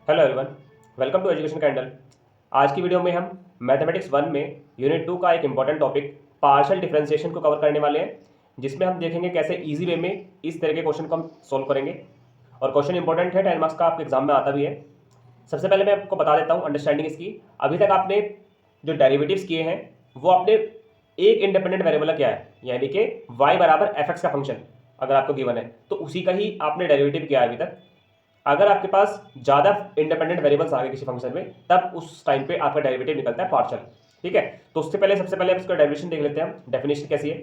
Hello everyone, welcome to education candle. आज की video में हम मैथमेटिक्स 1 में यूनिट 2 का एक इंपॉर्टेंट टॉपिक पार्शियल डिफरेंशिएशन को कवर करने वाले हैं, जिसमें हम देखेंगे कैसे इजी वे में इस तरह के क्वेश्चन को हम सोल्व करेंगे। और क्वेश्चन इंपॉर्टेंट है, 10 मार्क्स का आपके एग्जाम में आता भी है। सबसे पहले मैं आपको बता देता हूँ अंडरस्टैंडिंग इसकी। अभी तक आपने जो डेरिवेटिव्स किए हैं वो आपने एक इंडिपेंडेंट वेरिएबल किया है, यानी कि y बराबर एफ एक्स का फंक्शन अगर आपको गिवन है तो उसी का ही आपने डेरिवेटिव किया है अभी तक। अगर आपके पास ज़्यादा इंडिपेंडेंट वेरिएबल्स आ गए किसी फंक्शन में, तब उस टाइम पे आपका डेरिवेटिव निकलता है पार्शियल। ठीक है, तो उससे पहले सबसे पहले इसका डेफिनेशन देख लेते हैं हम। डेफिनेशन कैसी है?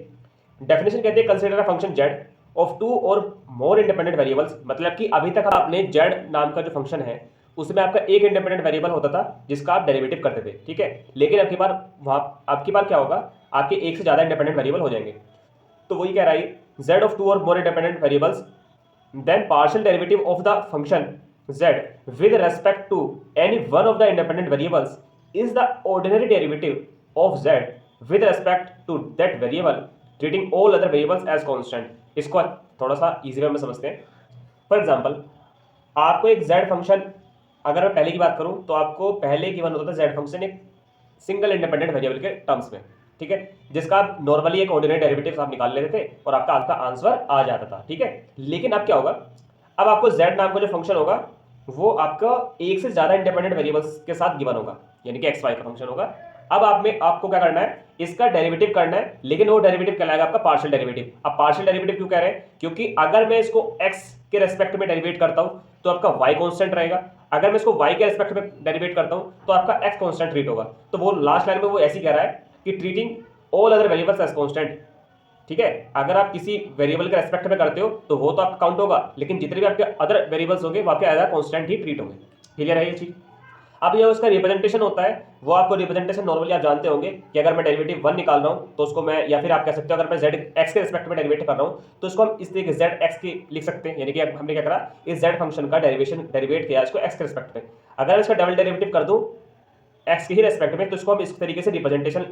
डेफिनेशन कहते हैं consider a function z of two or more independent variables. मतलब कि अभी तक आपने z नाम का जो फंक्शन है उसमें आपका एक इंडिपेंडेंट वेरिएबल होता था जिसका आप डेरिवेटिव करते थे। ठीक है, लेकिन आपकी बार क्या होगा, आपके एक से ज़्यादा इंडिपेंडेंट वेरिएबल हो जाएंगे। तो वही कह रहा है, z of two or more independent variables, then partial derivative of the function z with respect to any one of the independent variables is the ordinary derivative of z with respect to that variable, treating all other variables as constant। इसको थोड़ा सा easy way में समझते हैं। For example, आपको एक z function, अगर मैं पहले की बात करूं तो आपको पहले गिवन होता था z फंक्शन एक सिंगल इंडिपेंडेंट वेरिएबल के टर्म्स में। ठीक है, जिसका आप नॉर्मली एक ऑर्डिनरी डेरिवेटिव आप निकाल लेते थे और आपका आंसर आ जाता था। ठीक है, लेकिन अब क्या होगा, अब आपको z नाम का जो फंक्शन होगा वो आपका एक से ज्यादा इंडिपेंडेंट वेरिएबल्स के साथ गिवन होगा, यानी कि एक्स वाई का फंक्शन होगा। अब आपको क्या करना है, इसका डेरिवेटिव करना है, लेकिन वो डेरिवेटिव कहलाएगा आपका पार्शियल डेरिवेटिव। अब पार्शियल डेरिवेटिव क्यों कह रहे हैं? क्योंकि अगर मैं इसको x के रेस्पेक्ट में डेरिवेट करता हूं तो आपका y कांस्टेंट रहेगा, अगर मैं इसको y के रेस्पेक्ट में डेरिवेट करता हूं तो आपका x कांस्टेंट ट्रीट होगा। तो वो लास्ट लाइन में वो ऐसे कह रहा है कि treating all other variables as constant. ठीक है, अगर आप किसी वेरिएबल के रेस्पेक्ट में करते हो तो वो तो आपका काउंट होगा, लेकिन जितने भी आपके अदर वेरिएबल्स होंगे वो आपके एज अ कांस्टेंट ही ट्रीट होंगे। क्लियर है ये चीज? अब ये उसका रिप्रेजेंटेशन होता है, वो आपको रिप्रेजेंटेशन नॉर्मली आप जानते होंगे कि अगर मैं डेरिवेटिव 1 निकाल रहा हूं तो उसको मैं, या फिर आप कह सकते हो अगर मैं z x के रिस्पेक्ट में डेरिवेट कर रहा हूं तो इसको हम इस तरीके z x की लिख सकते हैं, यानी कि हमने क्या करा, इस z फंक्शन का डेरिवेट किया इसको x के रिस्पेक्ट में। अगर इसका डबल डेरिवेटिव कर दूं x के ही रेस्पेक्ट में तो इसको हम इस तरीके से रिप्रेजेंटेशन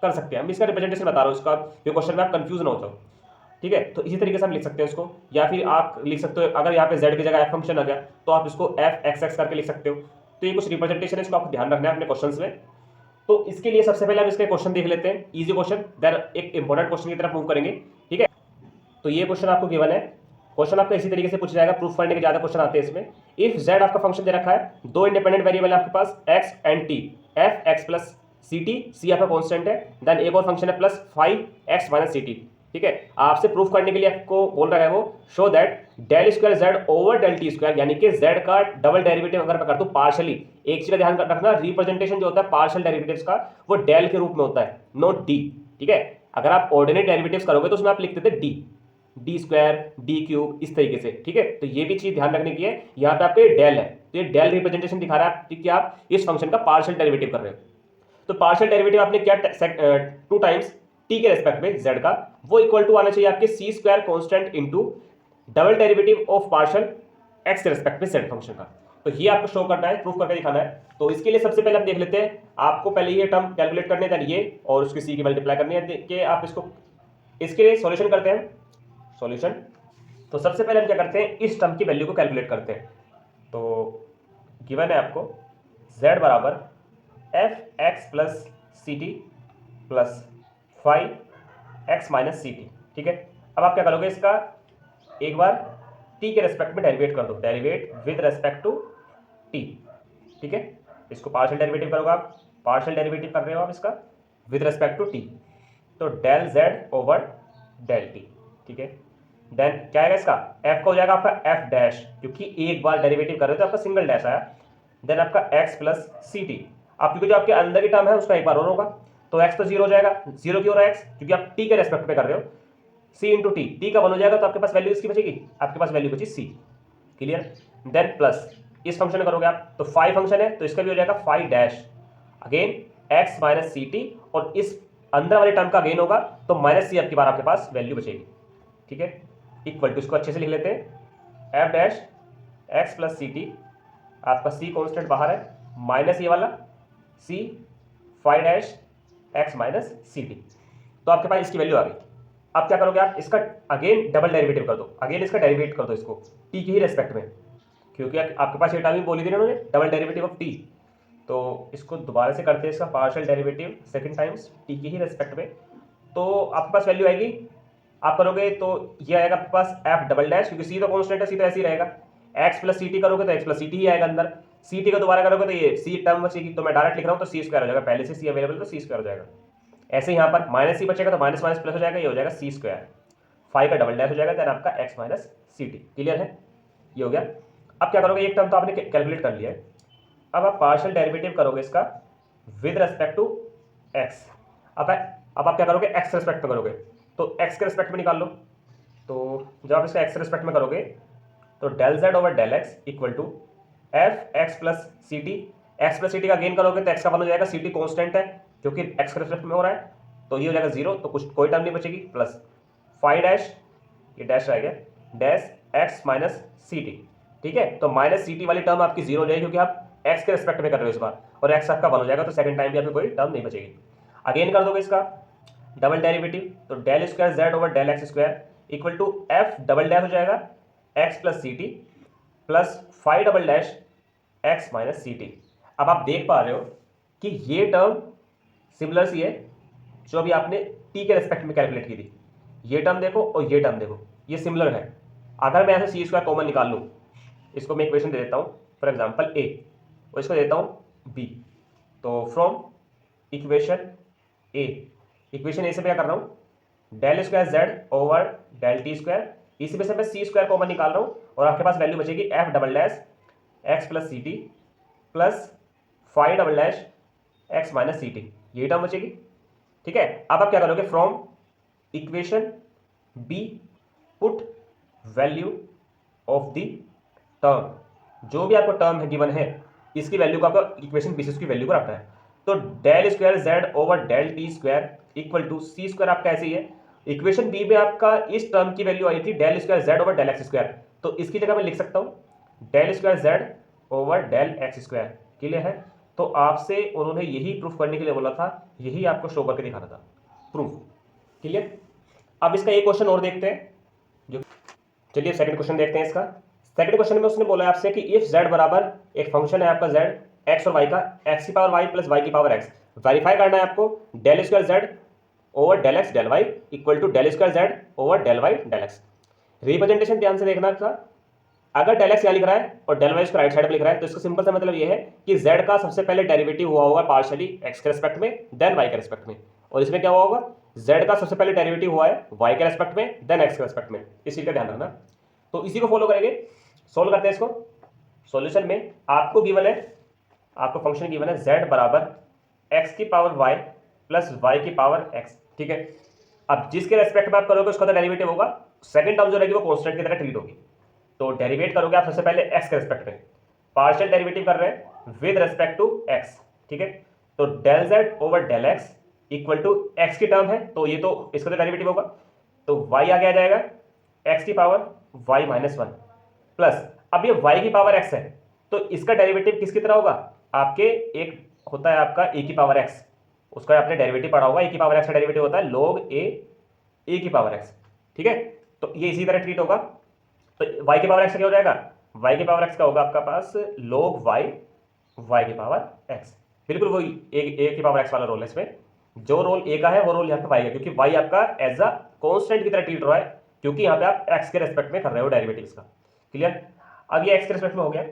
कर सकते हैं। हम इसका रिप्रेजेंटेशन बता रहा हूं, इसका ये क्वेश्चन में आप कंफ्यूज ना हो जाओ। ठीक है, तो इसी तरीके से हम लिख सकते हैं इसको, या फिर आप लिख सकते हो अगर यहाँ पे z की जगह f फंक्शन आ गया तो आप इसको f x x करके लिख सकते हो। तो ये कुछ रिप्रेजेंटेशन है, इसको आपको ध्यान रखना है अपने क्वेश्चंस में। तो इसके लिए सबसे पहले हम इसके क्वेश्चन देख लेते हैं, इजी क्वेश्चन, देन एक इंपॉर्टेंट क्वेश्चन की तरफ मूव करेंगे। ठीक है, तो ये क्वेश्चन आपको गिवन है। क्वेश्चन आपका इसी तरीके से पूछा जाएगा, प्रूफ करने के ज्यादा क्वेश्चन आते हैं इसमें। इफ z आपका फंक्शन दे रखा है, दो इंडिपेंडेंट वेरिएबल है आपके पास x and t, f x plus C t, c आपका कॉन्स्टेंट है, देन एक और फंक्शन है plus 5x minus C T. ठीक है, आपसे प्रूफ करने के लिए आपको बोल रहा है वो, show that del square Z over del T square, यानी कि z का डबल डेरिवेटिव अगर मैं कर दूं पार्शियली, एक चीज का ध्यान रखना, रिप्रेजेंटेशन जो होता है पार्शियल डेरिवेटिव्स का वो डेल के रूप में होता है, नॉट डी। ठीक है, अगर आप ऑर्डिनरी डेरिवेटिव्स करोगे तो उसमें आप लिखते थे डी स्क्वायर, डी क्यूब, इस तरीके से। ठीक है, तो ये भी चीज ध्यान रखने की है। यहाँ पे आपके डेल है तो ये डेल रिप्रेजेंटेशन दिखा रहा है कि आप इस फंक्शन का पार्शियल डेरिवेटिव कर रहे हो। तो पार्शियल डेरिवेटिव आपने क्या, 2 टाइम्स टी के रेस्पेक्ट में z का, वो इक्वल टू आना चाहिए आपके c square constant into double derivative of partial x के रेस्पेक्ट में z फंक्शन का। तो ये आपको शो करना है, प्रूफ करके दिखाना है। तो इसके लिए सबसे पहले हम देख लेते हैं, आपको पहले ये टर्म कैलकुलेट करने है, ये और उसकी सी की मल्टीप्लाई करनी है कि आप इसको, इसके लिए सॉल्यूशन करते हैं सॉल्यूशन। तो सबसे पहले हम क्या करते हैं, इस टर्म की वैल्यू को कैलकुलेट करते हैं। तो गिवन है आपको z बराबर F x plus C T plus 5x minus C T. ठीक है, अब आप क्या करोगे, इसका एक बार t के रेस्पेक्ट में डेरिवेट कर दो, derivate with respect to t। ठीक है, इसको पार्शियल डेरिवेटिव करोगे आप, पार्शियल डेरिवेटिव कर रहे हो आप इसका विद रेस्पेक्ट टू t, तो del z over del t। ठीक है, देन क्या आएगा, इसका f का हो जाएगा आपका f डैश, क्योंकि एक बार डेरिवेटिव कर रहे हो तो आपका सिंगल डैश आया, देन आपका x प्लस सी टी। आप क्योंकि जो आपके अंदर की टर्म है उसका एक बार और होगा, तो x तो 0 हो जाएगा। 0 क्यों हो रहा है x? क्योंकि आप t के रेस्पेक्ट में कर रहे हो, c इंटू टी, टी का 1 हो जाएगा तो आपके पास वैल्यू इसकी बचेगी, आपके पास वैल्यू बची c। क्लियर? देन प्लस इस फंक्शन करोगे आप तो 5 फंक्शन है तो इसका भी हो जाएगा 5 डैश, अगेन x माइनस सी टी, और इस अंदर वाले टर्म का अगेन होगा तो माइनस सी आपकी बार आपके पास वैल्यू बचेगी। ठीक है, इक्वल टू, इसको अच्छे से लिख लेते हैं, f डैश x प्लस सी टी, आपका c कॉन्स्टेंट बाहर है, माइनस ये वाला c 5 डैश x माइनस सी टी। तो आपके पास इसकी वैल्यू आ गई। अब क्या करोगे आप, इसका अगेन डबल डेरिवेटिव कर दो, अगेन इसका डेरिवेट कर दो इसको t के ही रेस्पेक्ट में, क्योंकि आपके पास ये टर्म ही बोली थी ना उन्होंने, डबल डेरिवेटिव ऑफ टी। तो इसको दोबारा से करते हैं इसका partial derivative second times T की ही रेस्पेक्ट में। तो आपके पास वैल्यू आएगी, आप करोगे तो ये आएगा आपके पास एफ डबल डैश, क्योंकि सी तो कॉन्स्टेंट है, सी तो ऐसे ही रहेगा। एक्स प्लस सी टी करोगे तो एक्स प्लस सी टी ही आएगा अंदर, सी टी का दोबारा करोगे तो ये सी टर्म बचेगी, तो मैं डायरेक्ट लिख रहा हूँ तो सी स्क्वायर हो जाएगा, पहले से सी अवेलेबल तो सी स्क्वायर हो जाएगा। ऐसे यहाँ पर माइनस सी बचेगा तो माइनस माइनस प्लस हो जाएगा, ये हो जाएगा सी स्क्वायर, फाइव का डबल डैश हो जाएगा, देन आपका एक्स माइनस सी टी। क्लियर है, ये हो गया। अब क्या करोगे, एक टर्म तो आपने कैलकुलेट कर लिया है, अब आप पार्शियल डेरिवेटिव करोगे इसका विद रेस्पेक्ट टू एक्स। अब आप क्या करोगे, एक्स रेस्पेक्ट में करोगे, तो एक्स के रेस्पेक्ट में निकाल लो। तो जब आप इसका एक्स रेस्पेक्ट में करोगे तो del z over del x equal to f x plus C t. X plus C t का गेन करोगे तो एक्स का वन हो जाएगा, सी टी कॉन्स्टेंट है क्योंकि एक्स के रेस्पेक्ट में हो रहा है, तो ये हो जाएगा जीरो, तो कुछ कोई टर्म नहीं बचेगी, प्लस फाइव डैश, ये डैश रह गया, dash x minus C T. ठीक है, तो माइनस सी टी वाली टर्म आपकी जीरो हो जाएगी क्योंकि आप एक्स के रेस्पेक्ट में कर रहे हो इस बार, और एक्स आपका वन हो जाएगा, तो सेकंड टाइम भी आपकी कोई टर्म नहीं बचेगी। अगेन कर दोगे इसका डबल डेरिवेटिव, तो del square Z over del x square equal to f double dash हो जाएगा x plus C T plus five double dash x minus सी टी। अब आप देख पा रहे हो कि ये टर्म सिमिलर सी है जो अभी आपने टी के रेस्पेक्ट में कैलकुलेट की थी, ये टर्म देखो और ये टर्म देखो, ये सिमिलर है। अगर मैं ऐसे सी स्क्वायर कॉमन निकाल लूँ, इसको मैं इक्वेशन दे देता हूँ, फॉर एग्जाम्पल ए, और इसको देता हूँ बी, तो from equation A, equation A से मैं क्या कर रहा हूँ, del square Z over del T square, इसी में से मैं सी स्क्वायर कॉमन निकाल रहा हूँ, और आपके पास वैल्यू बचेगी f double dash x plus C T plus five double dash x minus सी टी, ये टर्म बचेगी। ठीक है, अब आप क्या करोगे, from equation B put value of the term, जो भी आपको टर्म है गिवन है इसकी वैल्यू को आपको इक्वेशन बी से उसकी वैल्यू को रखना है। तो del square Z over del T square equal to c square आपका ऐसे ही है, इक्वेशन बी में आपका इस टर्म की वैल्यू आई थी del square Z over del x square, तो इसकी जगह मैं लिख सकता हूं del square Z over del x square. Clear है, तो आपसे उन्होंने यही प्रूफ करने के लिए बोला था, यही आपको शो करके दिखाना था प्रूफ। क्लियर, अब इसका एक क्वेश्चन और देखते हैं, जो चलिए सेकंड क्वेश्चन देखते हैं इसका। सेकंड क्वेश्चन में उसने बोला है आपसे कि इफ z बराबर एक फंक्शन है आपका z x और y का, x की पावर y प्लस y की पावर x, वेरीफाई करना है आपको del square z over del x del y equal to del square z over del y del x। Representation ध्यान से देखना आपका, अगर डेल x यहाँ लिख रहा है और डेल y उसको राइट साइड पे लिख रहा है, तो इसका सिंपल सा मतलब ये है कि z का सबसे पहले डेरिवेटिव हुआ होगा पार्शियली x के रेस्पेक्ट में देन y के रेस्पेक्ट में, और इसमें क्या हुआ होगा, z का सबसे पहले डेरिवेटिव हुआ है y के रेस्पेक्ट में देन x के रेस्पेक्ट में, इस चीज का ध्यान रखना। तो इसी को फॉलो करेंगे, सोल्व करते हैं इसको। सॉल्यूशन में आपको गिवन है, आपको फंक्शन गिवन है z बराबर x की पावर y प्लस y की पावर x। ठीक है, अब जिसके रेस्पेक्ट में आप करोगे उसका तो डेरिवेटिव होगा, सेकंड टर्म जो रहेगी वो कांस्टेंट की तरह ट्रीट होगी। तो डेरिवेट करोगे आप सबसे पहले x के रेस्पेक्ट में, पार्शियल डेरिवेटिव कर रहे हैं विद रेस्पेक्ट टू x। ठीक है, तो del z over del x equal to x की टर्म है, तो ये तो इसका तो डेरिवेटिव होगा, तो y आगे आ जाएगा x की power y minus one plus, अब ये y की पावर x है तो इसका डेरिवेटिव किसकी तरह होगा, आपके एक होता है आपका a की पावर x, उसका आपने डेरिवेटिव पढ़ा होगा, a की पावर x का डेरिवेटिव होता है log a की पावर x। ठीक है, तो ये इसी तरह ट्रीट होगा, तो y की पावर x क्या हो जाएगा, y की पावर x का होगा आपका पास log y की पावर x, बिल्कुल वही a की पावर x वाला रोल है इसमें, जो रोल a का है वो रोल यहाँ पे y है, क्योंकि y आपका एज अ कॉन्स्टेंट की तरह ट्रीट हो रहा है, क्योंकि यहाँ पे आप x के रेस्पेक्ट में कर रहे हो डेरिवेटिव इसका। क्लियर, अब ये x के रेस्पेक्ट में हो गया,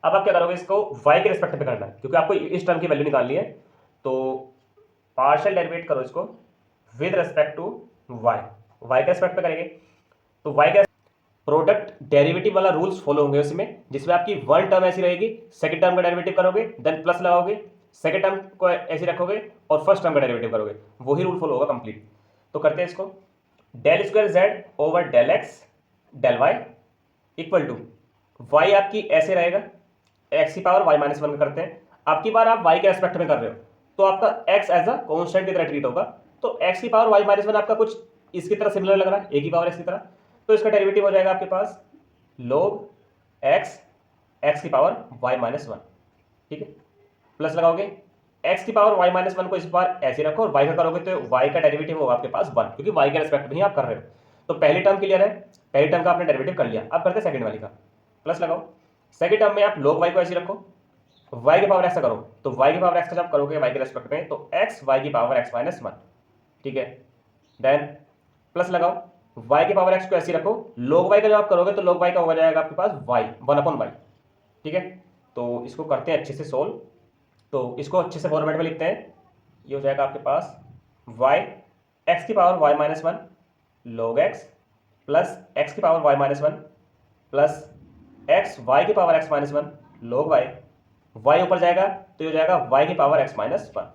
अब आप क्या करोगे, इसको y के रेस्पेक्ट में करना है, क्योंकि आपको इस टर्म की वैल्यू निकालनी है, तो पार्शियल डेरिवेट करो इसको विद रेस्पेक्ट टू y के रेस्पेक्ट में करेंगे, तो y के प्रोडक्ट डेरिवेटिव वाला रूल्स फॉलो होंगे उसमें, जिसमें आपकी वन टर्म ऐसी रहेगी, सेकंड टर्म का डेरिवेटिव करोगे देन प्लस लगाओगे, सेकंड टर्म को ऐसे रखोगे और फर्स्ट टर्म का डेरिवेटिव करोगे, वही रूल फॉलो होगा कंप्लीट। तो करते हैं इसको, del square Z over del x del y equal to y आपकी ऐसे रहेगा एक्स की पावर वाई माइनस वन करते हैं, आपकी बार आप वाई के रेस्पेक्ट में कर रहे हो तो आपका एक्स एज अ कॉन्स्टेंट की तरह ट्रीट होगा, तो एक्स की पावर वाई माइनस वन आपका कुछ इसकी तरह सिमिलर लग रहा है, ए की पावर एक्स की तरह, तो इसका डेरिवेटिव हो जाएगा आपके पास log एक्स की पावर वाई माइनस वन। ठीक है, प्लस लगाओगे एक्स की पावर वाई माइनस वन को इस बार ऐसे रखो और वाई का करोगे तो वाई का डेरिवेटिव होगा आपके पास वन, क्योंकि वाई के रेस्पेक्ट में ही आप कर रहे हो। तो पहली टर्म क्लियर है, पहली टर्म का आपने डेरिवेटिव कर लिया, अब करते हैं सेकंड वाली का, प्लस लगाओ, सेकंड टर्म में आप log y को ऐसे रखो, y की पावर x का करो, तो y की पावर x का जब करोगे y के रेस्पेक्ट में तो x y की पावर x माइनस 1, ठीक है। देन प्लस लगाओ, y की पावर x को ऐसे रखो, log y का जब आप करोगे तो log y का हो जाएगा आपके पास y 1/y, ठीक है। तो इसको करते हैं अच्छे से सोल्व, तो इसको अच्छे से फॉर्मेट में लिखते हैं। ये हो जाएगा आपके पास y x की power y minus 1 log x plus x की power y minus 1 plus x y की power x minus 1 log y, y ऊपर जाएगा तो ये हो जाएगा y की पावर x माइनस 1।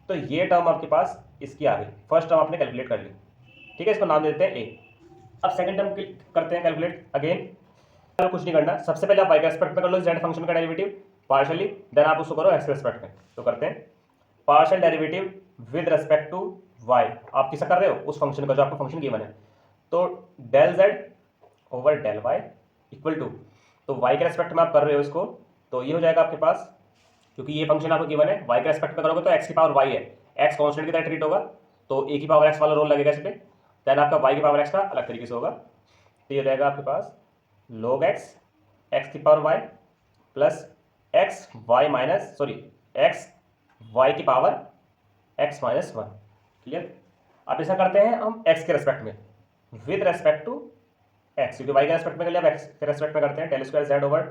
तो ये टर्म आपके पास इसकी आ गई, फर्स्ट टर्म आपने कैलकुलेट कर ली, ठीक है। इसको नाम दे देते हैं a। अब सेकंड टर्म करते हैं कैलकुलेट अगेन। कुछ नहीं करना, सबसे पहले आप y के रेस्पेक्ट में कर लो z फंक्शन का डेरिवेटिव पार्शियली, देन आप उसको करो x के रेस्पेक्ट में। तो करते हैं partial derivative with respect to y, आप किसका कर रहे हो, उस फंक्शन का जो आपका फंक्शन गिवन है। तो del z over del y equal to, तो y के रेस्पेक्ट में आप कर रहे हो इसको, तो ये हो जाएगा आपके पास, क्योंकि ये फंक्शन आपको गिवन है, y के रेस्पेक्ट में करोगे तो x की पावर y है, x कांस्टेंट की तरह ट्रीट होगा, तो a की पावर x वाला रोल लगेगा इस पे, देन आपका y की पावर x का अलग तरीके से होगा। तो ये हो जाएगा आपके पास log x की power y plus x y की पावर x माइनस 1, क्लियर। अब ऐसा करते हैं हम x के रेस्पेक्ट में विद रेस्पेक्ट टू x, क्योंकि y के रेस्पेक्ट में कर लिया, अब x के रेस्पेक्ट में करते हैं, del square z over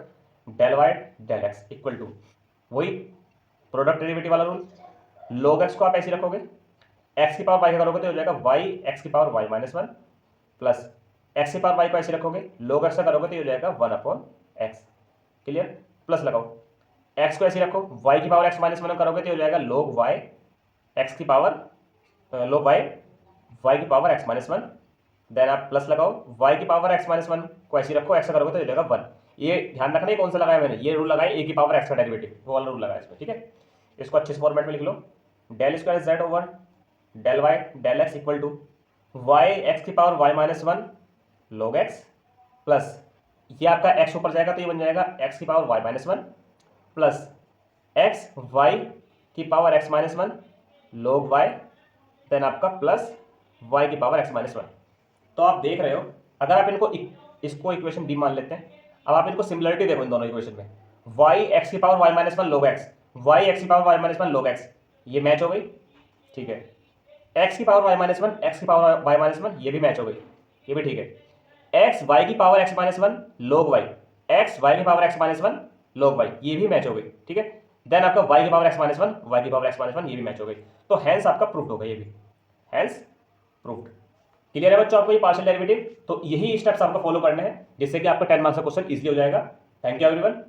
del y del x equal to वही प्रोडक्ट डेरिवेटिव वाला रूल, log x को आप ऐसे रखोगे, x की पावर y का करोगे तो हो जाएगा y x की power y minus 1 plus x की पावर y को ऐसे रखोगे, log x का करोगे तो हो जाएगा 1/x, क्लियर। प्लस लगाओ, x को ऐसे रखो, y की पावर x माइनस 1 करोगे तो हो जाएगा log y x की पावर log y की पावर x माइनस 1, देन आप प्लस लगाओ, y की पावर x माइनस 1 को ऐसे रखो, x का करोगे तो हो जाएगा 1। ये ध्यान रखना है कौन सा लगाया मैंने, ये रूल लगाया a की पावर x का डेरिवेटिव, वो वाला रूल लगाया इसमें, ठीक है। इसको अच्छे से फॉर्मेट में लिख लो, del square z over del y del x equal to y x की power y minus 1 log x plus ये आपका x ऊपर जाएगा तो ये बन जाएगा x की power y minus 1 plus x y की power x minus 1 log y, then आपका प्लस y की पावर x माइनस 1। तो आप देख रहे हो, अगर आप इसको इक्वेशन डी मान लेते हैं, अब आप इनको सिमिलरिटी देखो इन दोनों इक्वेशन में, y x की power y minus 1 log x, y x की power y minus 1 log x, ये मैच हो गई, ठीक है। x की पावर y माइनस 1 x की पावर y माइनस 1 ये भी मैच हो गई, ये भी ठीक है। x y की power x minus 1 log y, x y की power x minus 1 log y ये भी मैच हो गई, ठीक है। देन आपका y की पावर x माइनस 1 y की पावर x माइनस 1 ये भी मैच हो गई, तो हैंस आपका प्रूव्ड होगा, ये भी हैंस प्रूव्ड। क्लियर है बच्चों आपको ये पार्शियल डेरिवेटिव, तो यही स्टेप्स आपको फॉलो करने हैं जिससे कि आपका 10 मार्क्स का क्वेश्चन इजीली हो जाएगा। Thank you everyone.